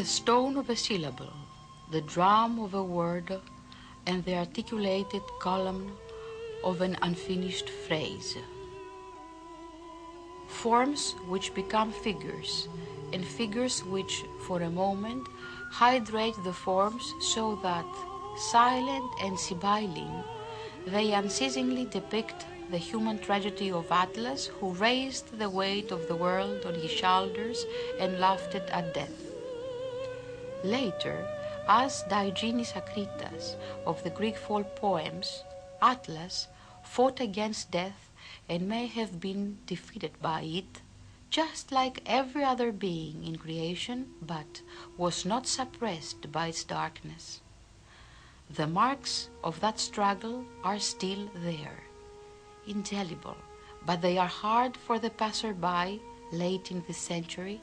The stone of a syllable, the drum of a word, and the articulated column of an unfinished phrase. Forms which become figures, and figures which, for a moment, hydrate the forms so that, silent and sibylline, they unceasingly depict the human tragedy of Atlas, who raised the weight of the world on his shoulders and laughed at death. Later, as Diogenes Akritas of the Greek folk poems, Atlas fought against death and may have been defeated by it, just like every other being in creation, but was not suppressed by its darkness. The marks of that struggle are still there, indelible, but they are hard for the passer-by late in this century,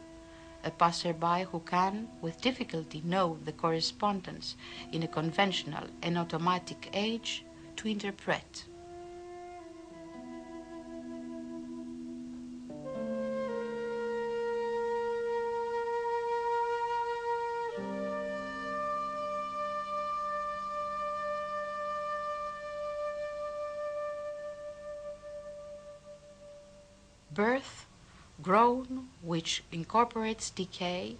a passer-by who can with difficulty know the correspondence in a conventional and automatic age to interpret. Birth, groan, which incorporates decay,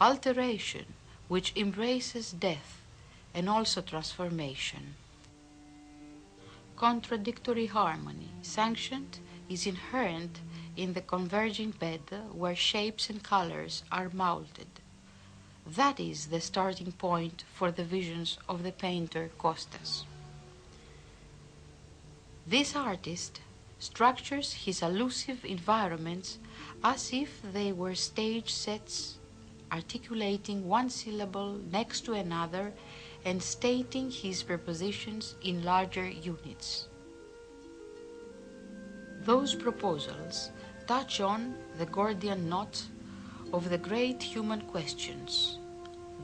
alteration, which embraces death and also transformation. Contradictory harmony, sanctioned, is inherent in the converging bed where shapes and colors are molded. That is the starting point for the visions of the painter Kostas. This artist structures his elusive environments as if they were stage sets, articulating one syllable next to another and stating his propositions in larger units. Those proposals touch on the Gordian knot of the great human questions: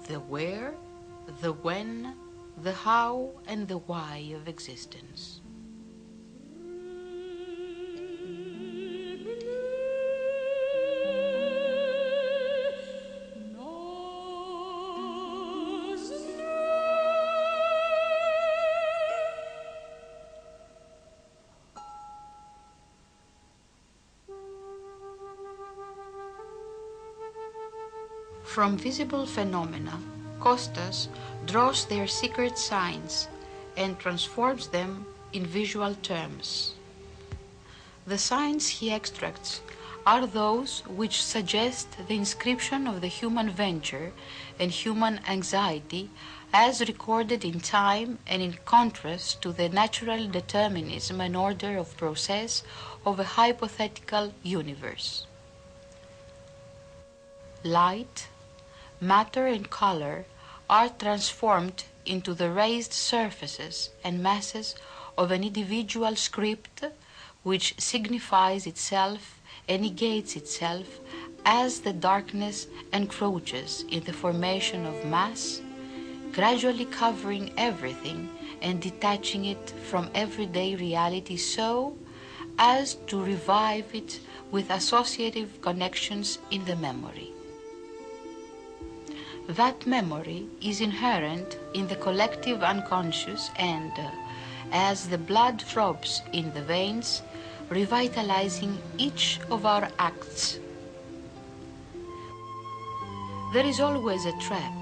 the where, the when, the how, and the why of existence. From visible phenomena, Kostas draws their secret signs and transforms them in visual terms. The signs he extracts are those which suggest the inscription of the human venture and human anxiety as recorded in time and in contrast to the natural determinism and order of process of a hypothetical universe. Light, matter and color are transformed into the raised surfaces and masses of an individual script which signifies itself and negates itself as the darkness encroaches in the formation of mass, gradually covering everything and detaching it from everyday reality so as to revive it with associative connections in the memory. That memory is inherent in the collective unconscious and, as the blood throbs in the veins, revitalizing each of our acts. There is always a trap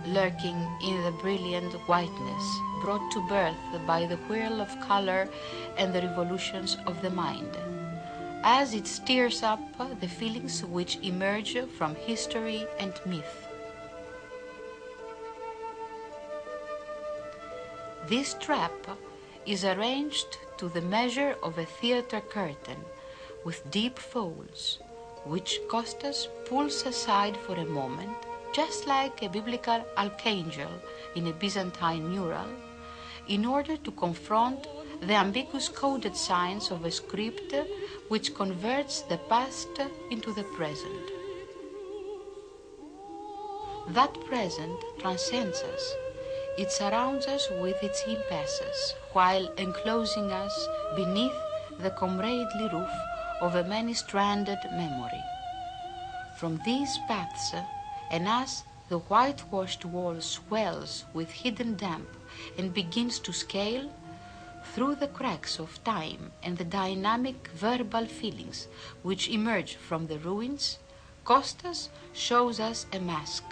lurking in the brilliant whiteness brought to birth by the whirl of color and the revolutions of the mind, as it stirs up the feelings which emerge from history and myth. This trap is arranged to the measure of a theater curtain with deep folds, which Kostas pulls aside for a moment, just like a biblical archangel in a Byzantine mural, in order to confront the ambiguous coded signs of a script which converts the past into the present. That present transcends us. It surrounds us with its impasses, while enclosing us beneath the comradely roof of a many-stranded memory. From these paths, and as the whitewashed wall swells with hidden damp and begins to scale, through the cracks of time and the dynamic verbal feelings which emerge from the ruins, Kostas shows us a mask.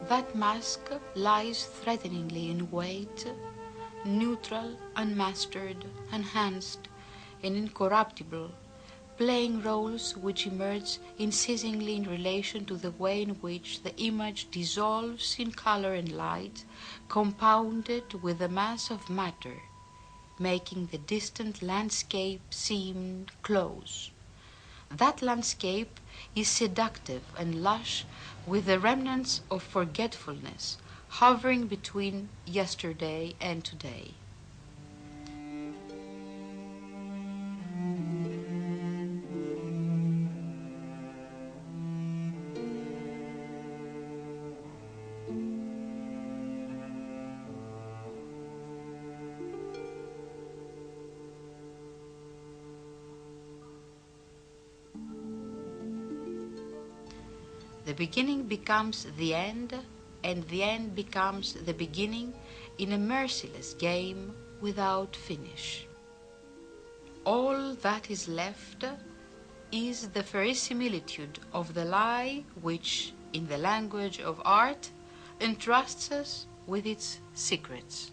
That mask lies threateningly in wait, neutral, unmastered, enhanced, and incorruptible, playing roles which emerge unceasingly in relation to the way in which the image dissolves in color and light, compounded with the mass of matter, making the distant landscape seem close. That landscape is seductive and lush with the remnants of forgetfulness hovering between yesterday and today. The beginning becomes the end, and the end becomes the beginning in a merciless game without finish. All that is left is the verisimilitude of the lie which, in the language of art, entrusts us with its secrets.